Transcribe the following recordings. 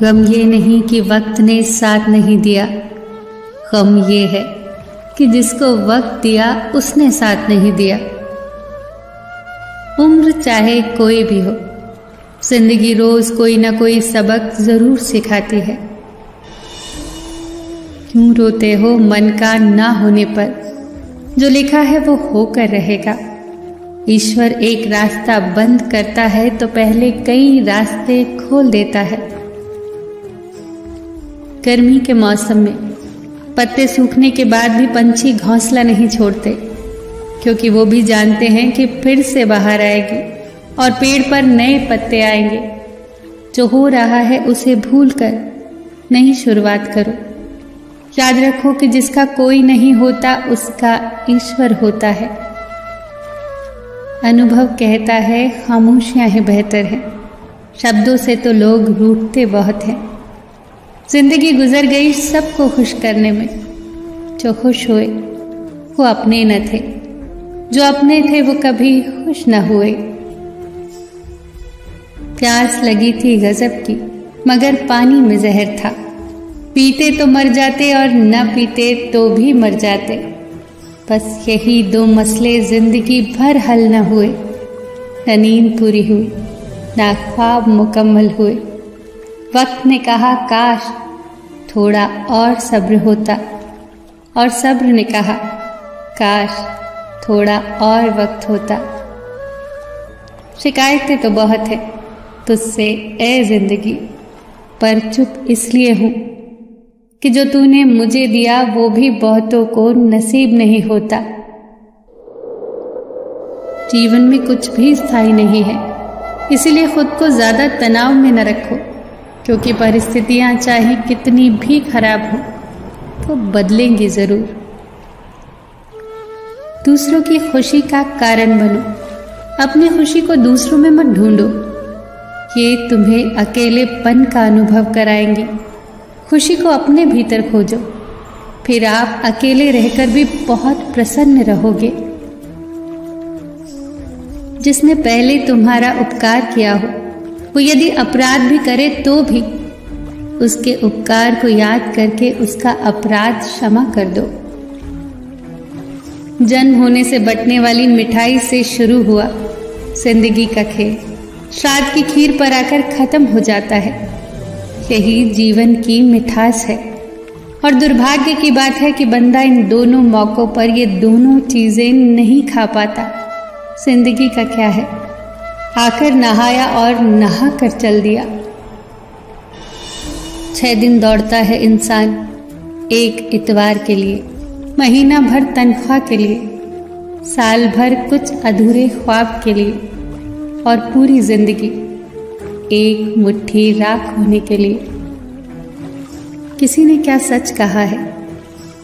गम ये नहीं कि वक्त ने साथ नहीं दिया, गम ये है कि जिसको वक्त दिया उसने साथ नहीं दिया। उम्र चाहे कोई भी हो, जिंदगी रोज कोई ना कोई सबक जरूर सिखाती है। क्यों रोते हो मन का ना होने पर, जो लिखा है वो होकर रहेगा। ईश्वर एक रास्ता बंद करता है तो पहले कई रास्ते खोल देता है। गर्मी के मौसम में पत्ते सूखने के बाद भी पंछी घोंसला नहीं छोड़ते, क्योंकि वो भी जानते हैं कि फिर से बाहर आएगी और पेड़ पर नए पत्ते आएंगे। जो हो रहा है उसे भूलकर नई शुरुआत करो। याद रखो कि जिसका कोई नहीं होता उसका ईश्वर होता है। अनुभव कहता है खामोशियां ही बेहतर है, शब्दों से तो लोग रूठते बहुत हैं। जिंदगी गुजर गई सबको खुश करने में, जो खुश हुए वो अपने न थे, जो अपने थे वो कभी खुश न हुए। प्यास लगी थी गजब की, मगर पानी में जहर था। पीते तो मर जाते और न पीते तो भी मर जाते। बस यही दो मसले जिंदगी भर हल न हुए। न नींद पूरी हुई, न ख्वाब मुकम्मल हुए। वक्त ने कहा काश थोड़ा और सब्र होता, और सब्र ने कहा काश थोड़ा और वक्त होता। शिकायतें तो बहुत है तुझसे ए जिंदगी, पर चुप इसलिए हूं कि जो तूने मुझे दिया वो भी बहुतों को नसीब नहीं होता। जीवन में कुछ भी स्थायी नहीं है, इसीलिए खुद को ज्यादा तनाव में न रखो, क्योंकि परिस्थितियां चाहे कितनी भी खराब हो तो बदलेंगी जरूर। दूसरों की खुशी का कारण बनो, अपनी खुशी को दूसरों में मत ढूंढो। ये तुम्हें अकेलेपन का अनुभव कराएंगे। खुशी को अपने भीतर खोजो, फिर आप अकेले रहकर भी बहुत प्रसन्न रहोगे। जिसने पहले तुम्हारा उपकार किया हो, वो यदि अपराध भी करे तो भी उसके उपकार को याद करके उसका अपराध क्षमा कर दो। जन्म होने से बंटने वाली मिठाई से शुरू हुआ जिंदगी का खेल, श्राद्ध की खीर पर आकर खत्म हो जाता है। यही जीवन की मिठास है। और दुर्भाग्य की बात है कि बंदा इन दोनों मौकों पर ये दोनों चीजें नहीं खा पाता। जिंदगी का क्या है, आकर नहाया और नहा कर चल दिया। 6 दिन दौड़ता है इंसान एक इतवार के लिए, महीना भर तनख्वाह के लिए, साल भर कुछ अधूरे ख्वाब के लिए, और पूरी जिंदगी एक मुट्ठी राख होने के लिए। किसी ने क्या सच कहा है,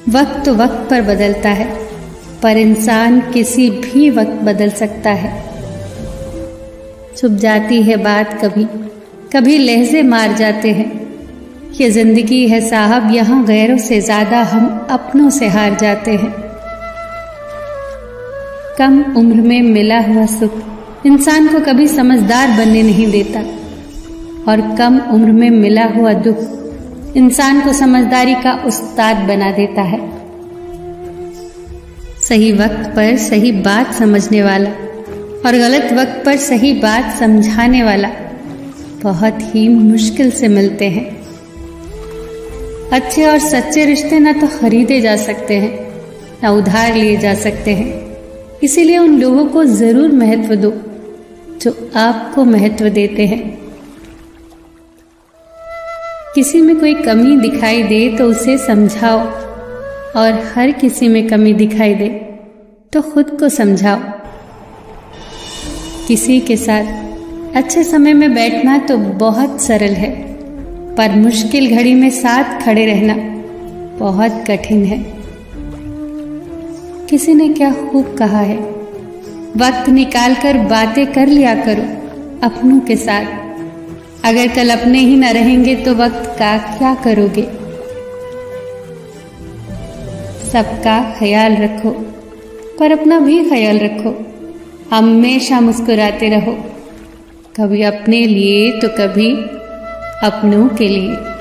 वक्त तो वक्त पर बदलता है, पर इंसान किसी भी वक्त बदल सकता है। छुप जाती है बात कभी, कभी लहजे मार जाते हैं। ये जिंदगी है साहब, यहाँ गैरों से ज्यादा हम अपनों से हार जाते हैं। कम उम्र में मिला हुआ सुख इंसान को कभी समझदार बनने नहीं देता, और कम उम्र में मिला हुआ दुख इंसान को समझदारी का उस्ताद बना देता है। सही वक्त पर सही बात समझने वाला और गलत वक्त पर सही बात समझाने वाला बहुत ही मुश्किल से मिलते हैं। अच्छे और सच्चे रिश्ते ना तो खरीदे जा सकते हैं, ना उधार लिए जा सकते हैं। इसीलिए उन लोगों को जरूर महत्व दो जो आपको महत्व देते हैं। किसी में कोई कमी दिखाई दे तो उसे समझाओ, और हर किसी में कमी दिखाई दे तो खुद को समझाओ। किसी के साथ अच्छे समय में बैठना तो बहुत सरल है, पर मुश्किल घड़ी में साथ खड़े रहना बहुत कठिन है। किसी ने क्या खूब कहा है, वक्त निकालकर बातें कर लिया करो अपनों के साथ। अगर कल अपने ही न रहेंगे तो वक्त का क्या करोगे। सबका ख्याल रखो, पर अपना भी ख्याल रखो। हमेशा मुस्कुराते रहो, कभी अपने लिए तो कभी अपनों के लिए।